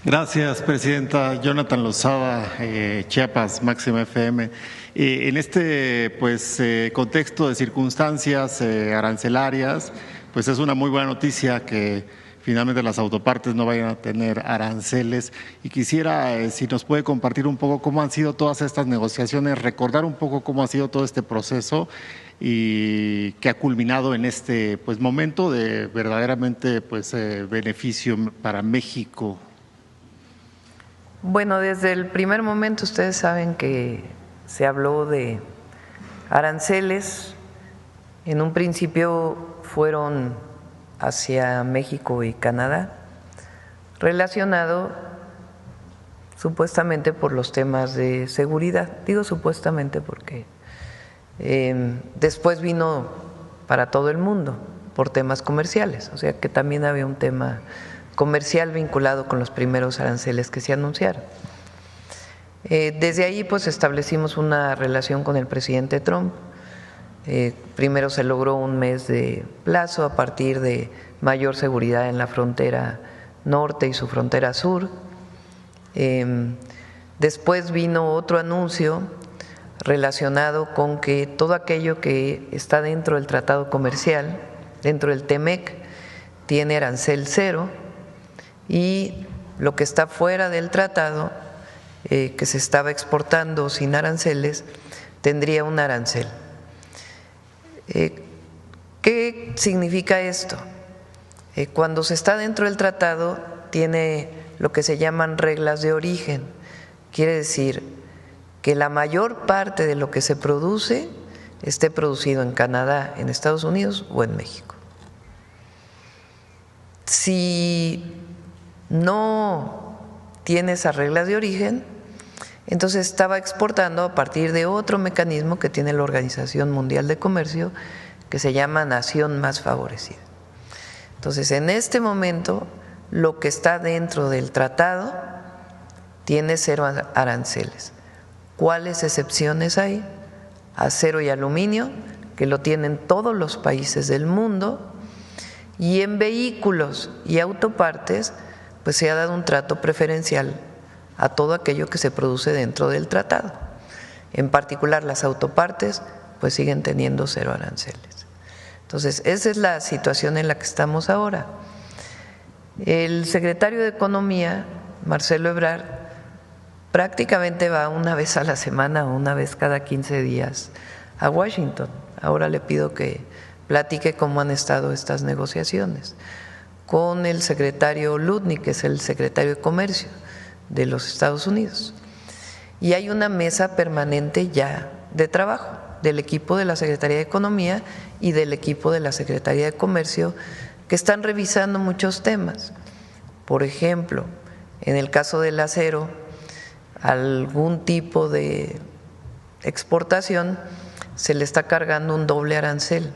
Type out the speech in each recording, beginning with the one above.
Gracias, presidenta. Jonathan Lozada, Chiapas, Máxima FM. En este contexto de circunstancias arancelarias, pues es una muy buena noticia que finalmente las autopartes no vayan a tener aranceles. Y quisiera, si nos puede compartir un poco cómo han sido todas estas negociaciones, recordar un poco cómo ha sido todo este proceso y que ha culminado en este momento de verdaderamente beneficio para México. Bueno, desde el primer momento ustedes saben que se habló de aranceles. En un principio fueron hacia México y Canadá, relacionado supuestamente por los temas de seguridad. Digo supuestamente porque después vino para todo el mundo por temas comerciales, o sea que también había un tema comercial vinculado con los primeros aranceles que se anunciaron. Desde ahí pues establecimos una relación con el presidente Trump. Primero se logró un mes de plazo a partir de mayor seguridad en la frontera norte y su frontera sur. Después vino otro anuncio relacionado con que todo aquello que está dentro del tratado comercial, dentro del TEMEC, tiene arancel cero, y lo que está fuera del tratado, que se estaba exportando sin aranceles, tendría un arancel. ¿Qué significa esto? Cuando se está dentro del tratado tiene lo que se llaman reglas de origen. Quiere decir que la mayor parte de lo que se produce esté producido en Canadá, en Estados Unidos o en México. Si no tiene esas reglas de origen, entonces estaba exportando a partir de otro mecanismo que tiene la Organización Mundial de Comercio, que se llama Nación Más Favorecida. Entonces, en este momento, lo que está dentro del tratado tiene cero aranceles. ¿Cuáles excepciones hay? Acero y aluminio, que lo tienen todos los países del mundo, y en vehículos y autopartes, pues se ha dado un trato preferencial a todo aquello que se produce dentro del tratado. En particular, las autopartes pues siguen teniendo cero aranceles. Entonces, esa es la situación en la que estamos ahora. El secretario de Economía, Marcelo Ebrard, prácticamente va una vez a la semana o una vez cada 15 días a Washington. Ahora le pido que platique cómo han estado estas negociaciones con el secretario Lutnick, que es el secretario de Comercio de los Estados Unidos. Y hay una mesa permanente ya de trabajo del equipo de la Secretaría de Economía y del equipo de la Secretaría de Comercio, que están revisando muchos temas. Por ejemplo, en el caso del acero, algún tipo de exportación se le está cargando un doble arancel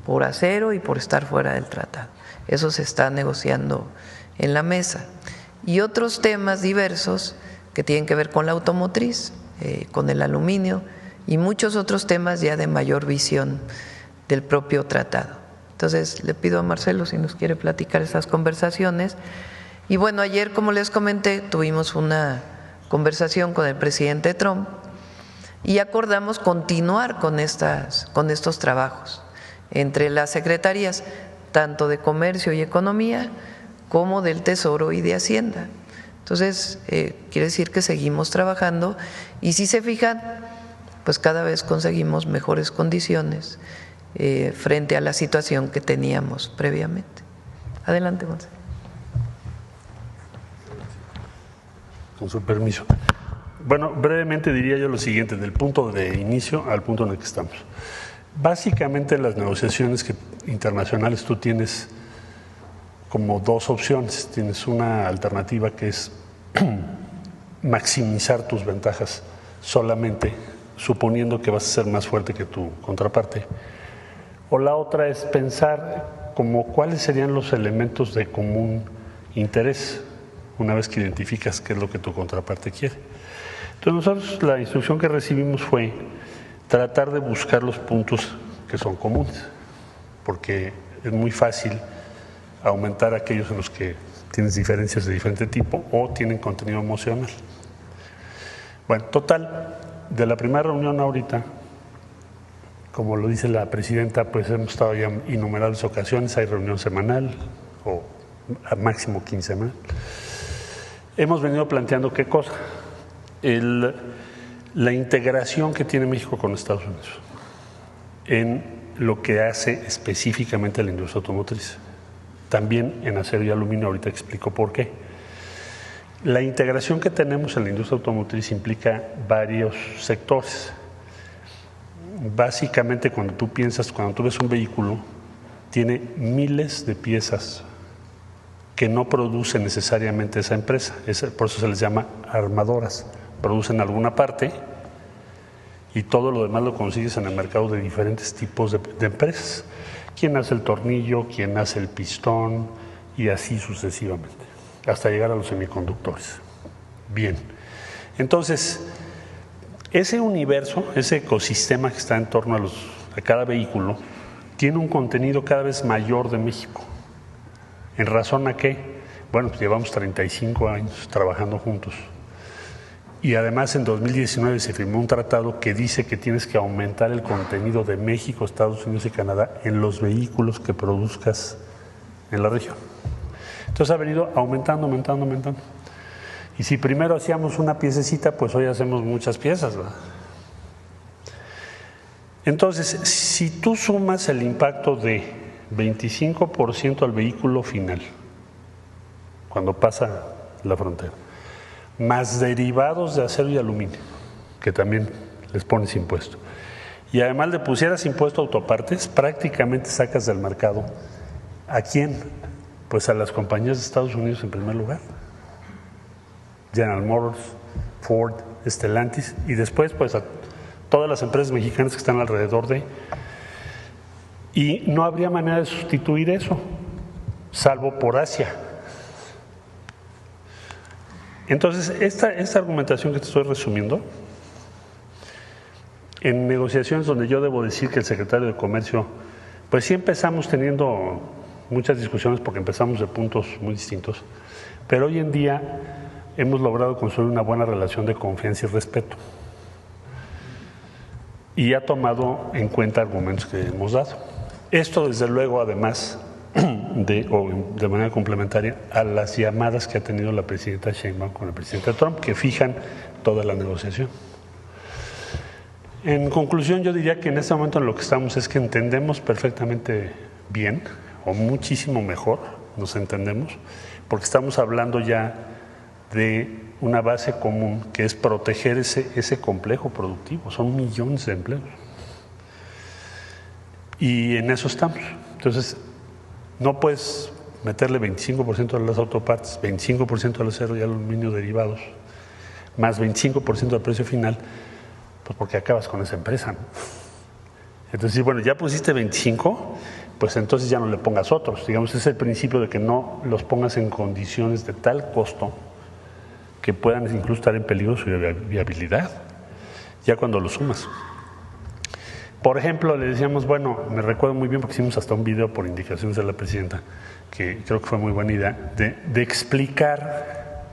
por acero y por estar fuera del tratado. Eso se está negociando en la mesa. Y otros temas diversos que tienen que ver con la automotriz, con el aluminio y muchos otros temas ya de mayor visión del propio tratado. Entonces, le pido a Marcelo si nos quiere platicar esas conversaciones. Y bueno, ayer, como les comenté, tuvimos una conversación con el presidente Trump y acordamos continuar con estos trabajos entre las secretarías, tanto de Comercio y Economía, como del Tesoro y de Hacienda. Entonces, quiere decir que seguimos trabajando y si se fijan, pues cada vez conseguimos mejores condiciones frente a la situación que teníamos previamente. Adelante, Gonzalo. Con su permiso. Bueno, brevemente diría yo lo siguiente, del punto de inicio al punto en el que estamos. Básicamente en las negociaciones internacionales tú tienes como dos opciones. Tienes una alternativa que es maximizar tus ventajas solamente, suponiendo que vas a ser más fuerte que tu contraparte. O la otra es pensar como cuáles serían los elementos de común interés una vez que identificas qué es lo que tu contraparte quiere. Entonces nosotros la instrucción que recibimos fue tratar de buscar los puntos que son comunes, porque es muy fácil aumentar aquellos en los que tienes diferencias de diferente tipo o tienen contenido emocional. Bueno, total, de la primera reunión ahorita, como lo dice la presidenta, pues hemos estado ya en innumerables ocasiones, hay reunión semanal o a máximo quincenal. Hemos venido planteando qué cosa, la integración que tiene México con Estados Unidos en lo que hace específicamente la industria automotriz. También en acero y aluminio, ahorita explico por qué. La integración que tenemos en la industria automotriz implica varios sectores. Básicamente, cuando tú ves un vehículo, tiene miles de piezas que no produce necesariamente esa empresa. Por eso se les llama armadoras. Producen alguna parte y todo lo demás lo consigues en el mercado de diferentes tipos de empresas. Quién hace el tornillo, quién hace el pistón y así sucesivamente, hasta llegar a los semiconductores. Bien, entonces, ese universo, ese ecosistema que está en torno a cada vehículo, tiene un contenido cada vez mayor de México. ¿En razón a qué? Bueno, pues llevamos 35 años trabajando juntos. Y además en 2019 se firmó un tratado que dice que tienes que aumentar el contenido de México, Estados Unidos y Canadá en los vehículos que produzcas en la región. Entonces ha venido aumentando. Y si primero hacíamos una piececita, pues hoy hacemos muchas piezas, ¿verdad? Entonces, si tú sumas el impacto de 25% al vehículo final, cuando pasa la frontera, más derivados de acero y aluminio, que también les pones impuesto, y además le pusieras impuesto a autopartes, prácticamente sacas del mercado ¿a quién? Pues a las compañías de Estados Unidos en primer lugar, General Motors, Ford, Stellantis, y después pues a todas las empresas mexicanas que están alrededor de, y no habría manera de sustituir eso, salvo por Asia. Entonces, esta argumentación que te estoy resumiendo, en negociaciones donde yo debo decir que el secretario de Comercio, pues sí empezamos teniendo muchas discusiones porque empezamos de puntos muy distintos, pero hoy en día hemos logrado construir una buena relación de confianza y respeto. Y ha tomado en cuenta argumentos que hemos dado. Esto, desde luego, además de manera complementaria a las llamadas que ha tenido la presidenta Sheinbaum con el presidente Trump, que fijan toda la negociación. En conclusión, yo diría que en este momento en lo que estamos es que entendemos perfectamente bien, o muchísimo mejor, nos entendemos, porque estamos hablando ya de una base común que es proteger ese complejo productivo. Son millones de empleos. Y en eso estamos. Entonces, no puedes meterle 25% a las autopartes, 25% al acero y al aluminio derivados, más 25% al precio final, pues porque acabas con esa empresa, ¿no? Entonces, bueno, ya pusiste 25, pues entonces ya no le pongas otros. Digamos, es el principio de que no los pongas en condiciones de tal costo que puedan incluso estar en peligro su viabilidad, ya cuando lo sumas. Por ejemplo, le decíamos, bueno, me recuerdo muy bien porque hicimos hasta un video por indicaciones de la presidenta, que creo que fue muy buena idea, de explicar,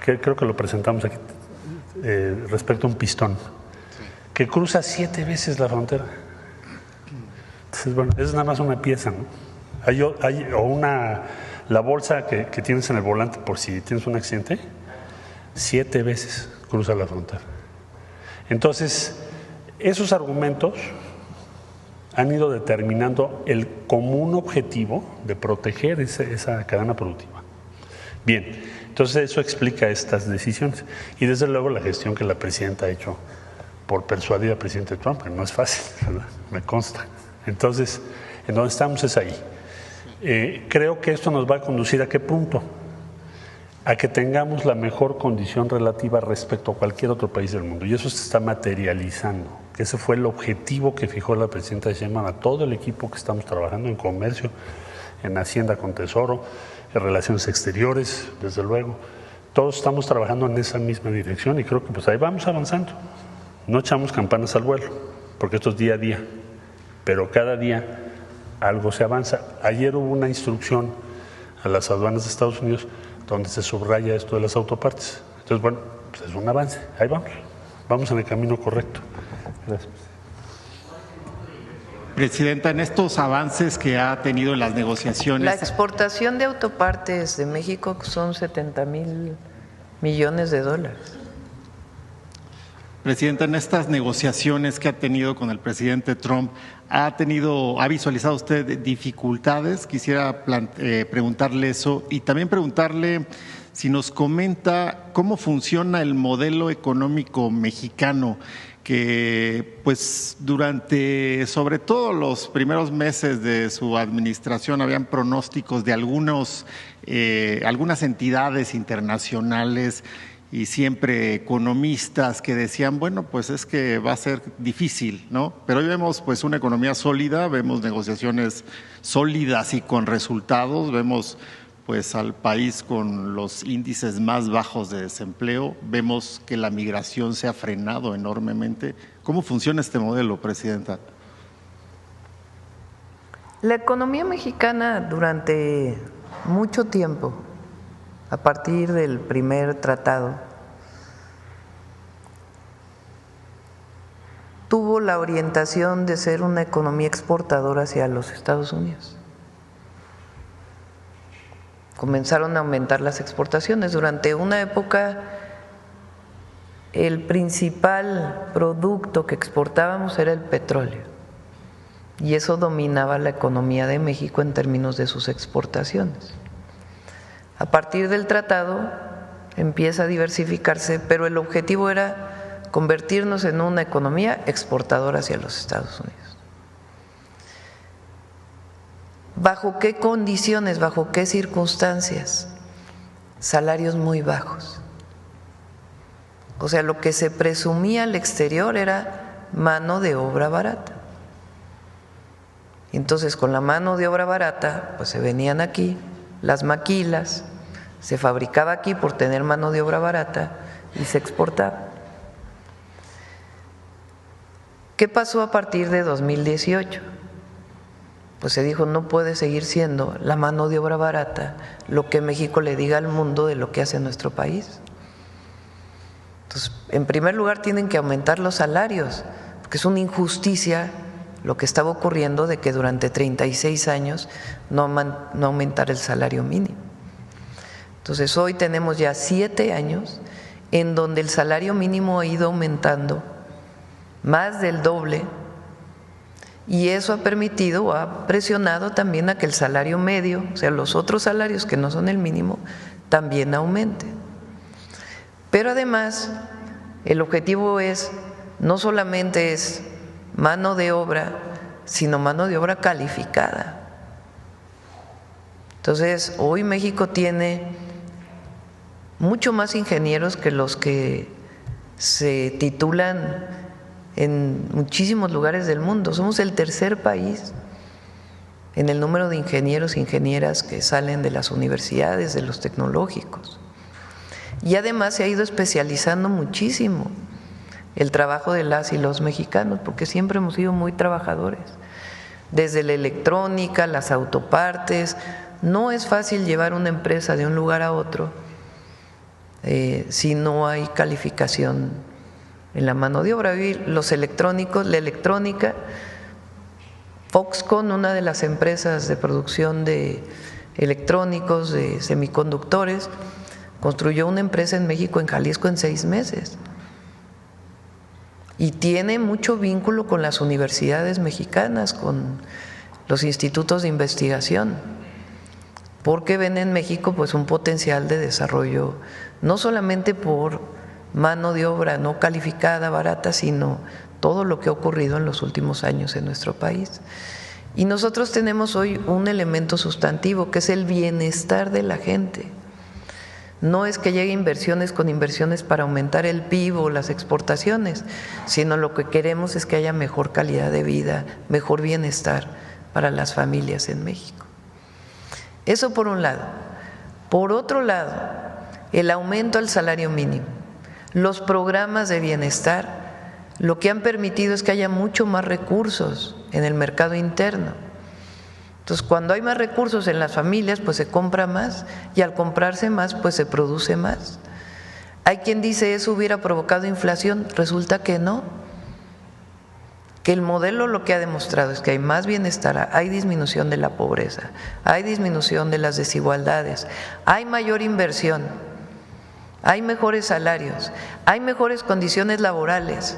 que creo que lo presentamos aquí, respecto a un pistón, que cruza 7 veces la frontera. Entonces, bueno, es nada más una pieza, ¿no? La bolsa que tienes en el volante por si tienes un accidente, 7 veces cruza la frontera. Entonces, esos argumentos han ido determinando el común objetivo de proteger esa cadena productiva. Bien, entonces eso explica estas decisiones. Y desde luego la gestión que la presidenta ha hecho por persuadir al presidente Trump, que no es fácil, ¿verdad? Me consta. Entonces, en donde estamos es ahí. Creo que esto nos va a conducir ¿a qué punto? A que tengamos la mejor condición relativa respecto a cualquier otro país del mundo. Y eso se está materializando. Ese fue el objetivo que fijó la presidenta Sheinbaum a todo el equipo que estamos trabajando en comercio, en Hacienda con Tesoro, en relaciones exteriores, desde luego. Todos estamos trabajando en esa misma dirección y creo que pues ahí vamos avanzando. No echamos campanas al vuelo, porque esto es día a día, pero cada día algo se avanza. Ayer hubo una instrucción a las aduanas de Estados Unidos, donde se subraya esto de las autopartes. Entonces, bueno, pues es un avance, ahí vamos en el camino correcto. Gracias. Presidenta, en estos avances que ha tenido en las negociaciones… La exportación de autopartes de México son 70,000 millones de dólares. Presidenta, en estas negociaciones que ha tenido con el presidente Trump, ¿ha visualizado usted dificultades? Quisiera preguntarle eso y también preguntarle si nos comenta cómo funciona el modelo económico mexicano, que pues durante sobre todo los primeros meses de su administración habían pronósticos de algunas entidades internacionales y siempre economistas que decían, bueno, pues es que va a ser difícil, ¿no? Pero hoy vemos pues una economía sólida, vemos negociaciones sólidas y con resultados, vemos pues al país con los índices más bajos de desempleo, vemos que la migración se ha frenado enormemente. ¿Cómo funciona este modelo, Presidenta? La economía mexicana durante mucho tiempo, a partir del primer tratado, tuvo la orientación de ser una economía exportadora hacia los Estados Unidos. Comenzaron a aumentar las exportaciones. Durante una época, el principal producto que exportábamos era el petróleo, y eso dominaba la economía de México en términos de sus exportaciones. A partir del tratado empieza a diversificarse, pero el objetivo era convertirnos en una economía exportadora hacia los Estados Unidos. ¿Bajo qué condiciones, bajo qué circunstancias? Salarios muy bajos. O sea, lo que se presumía al exterior era mano de obra barata. Entonces, con la mano de obra barata, pues se venían aquí las maquilas, se fabricaba aquí por tener mano de obra barata y se exportaba. ¿Qué pasó a partir de 2018? Pues se dijo, no puede seguir siendo la mano de obra barata lo que México le diga al mundo de lo que hace nuestro país. Entonces, en primer lugar, tienen que aumentar los salarios, porque es una injusticia lo que estaba ocurriendo de que durante 36 años no aumentara el salario mínimo. Entonces, hoy tenemos ya 7 años en donde el salario mínimo ha ido aumentando más del doble, y eso ha permitido o ha presionado también a que el salario medio, o sea, los otros salarios que no son el mínimo, también aumenten. Pero además, el objetivo no solamente es mano de obra, sino mano de obra calificada. Entonces, hoy México tiene mucho más ingenieros que los que se titulan en muchísimos lugares del mundo. Somos el tercer país en el número de ingenieros e ingenieras que salen de las universidades, de los tecnológicos. Y además se ha ido especializando muchísimo el trabajo de las y los mexicanos, porque siempre hemos sido muy trabajadores. Desde la electrónica, las autopartes, no es fácil llevar una empresa de un lugar a otro si no hay calificación en la mano de obra. Los electrónicos, la electrónica, Foxconn, una de las empresas de producción de electrónicos, de semiconductores, construyó una empresa en México, en Jalisco, en 6 meses. Y tiene mucho vínculo con las universidades mexicanas, con los institutos de investigación, porque ven en México pues un potencial de desarrollo, no solamente por mano de obra no calificada, barata, sino todo lo que ha ocurrido en los últimos años en nuestro país. Y nosotros tenemos hoy un elemento sustantivo, que es el bienestar de la gente. No es que llegue inversiones con inversiones para aumentar el PIB o las exportaciones, sino lo que queremos es que haya mejor calidad de vida, mejor bienestar para las familias en México. Eso por un lado. Por otro lado, el aumento al salario mínimo, los programas de bienestar, lo que han permitido es que haya mucho más recursos en el mercado interno. Entonces, cuando hay más recursos en las familias, pues se compra más, y al comprarse más, pues se produce más. Hay quien dice eso hubiera provocado inflación, resulta que no, que el modelo lo que ha demostrado es que hay más bienestar, hay disminución de la pobreza, hay disminución de las desigualdades, hay mayor inversión, hay mejores salarios, hay mejores condiciones laborales,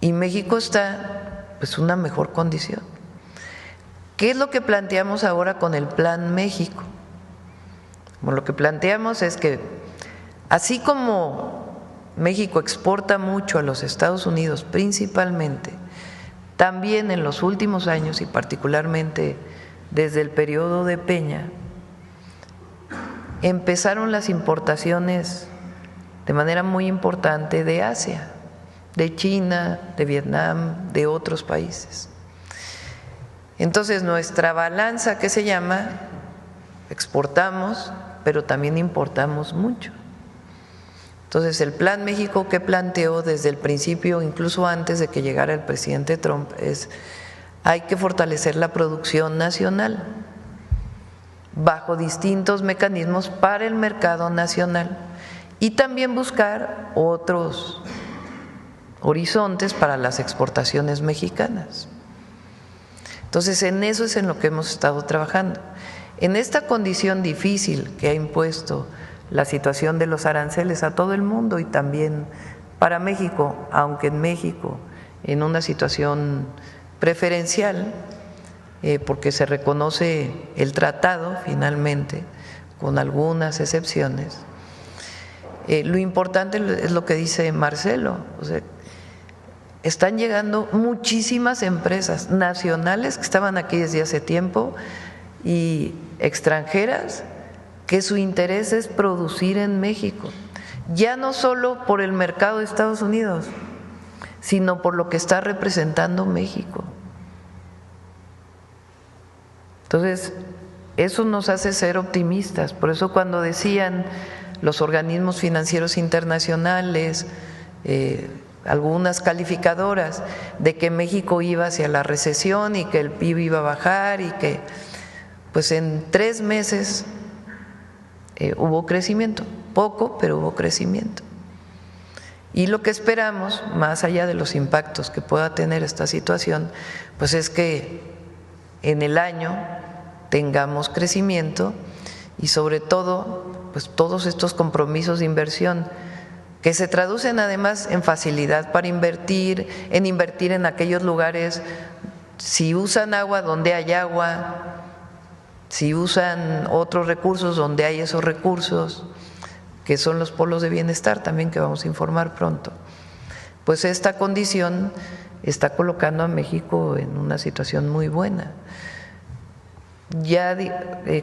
y México está pues una mejor condición. ¿Qué es lo que planteamos ahora con el Plan México? Bueno, lo que planteamos es que así como México exporta mucho a los Estados Unidos principalmente, también en los últimos años y particularmente desde el periodo de Peña, empezaron las importaciones de manera muy importante de Asia, de China, de Vietnam, de otros países. Entonces, nuestra balanza, ¿qué se llama? Exportamos, pero también importamos mucho. Entonces, el Plan México que planteó desde el principio, incluso antes de que llegara el presidente Trump, es: hay que fortalecer la producción nacional bajo distintos mecanismos para el mercado nacional y también buscar otros horizontes para las exportaciones mexicanas. Entonces, en eso es en lo que hemos estado trabajando. En esta condición difícil que ha impuesto la situación de los aranceles a todo el mundo y también para México, aunque en México en una situación preferencial, porque se reconoce el tratado finalmente, con algunas excepciones, lo importante es lo que dice Marcelo, o sea, están llegando muchísimas empresas nacionales que estaban aquí desde hace tiempo y extranjeras que su interés es producir en México, ya no solo por el mercado de Estados Unidos, sino por lo que está representando México. Entonces, eso nos hace ser optimistas. Por eso cuando decían los organismos financieros internacionales, algunas calificadoras, de que México iba hacia la recesión y que el PIB iba a bajar y que pues en 3 meses hubo crecimiento, poco, pero hubo crecimiento. Y lo que esperamos, más allá de los impactos que pueda tener esta situación, pues es que en el año tengamos crecimiento y sobre todo, pues todos estos compromisos de inversión que se traducen además en facilidad para invertir en aquellos lugares, si usan agua donde hay agua, si usan otros recursos donde hay esos recursos, que son los polos de bienestar también que vamos a informar pronto. Pues esta condición está colocando a México en una situación muy buena. Ya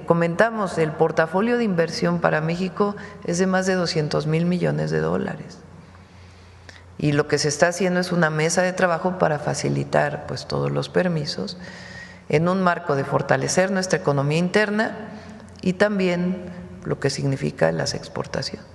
comentamos, el portafolio de inversión para México es de más de 200,000 millones de dólares. Y lo que se está haciendo es una mesa de trabajo para facilitar pues todos los permisos en un marco de fortalecer nuestra economía interna y también lo que significa las exportaciones.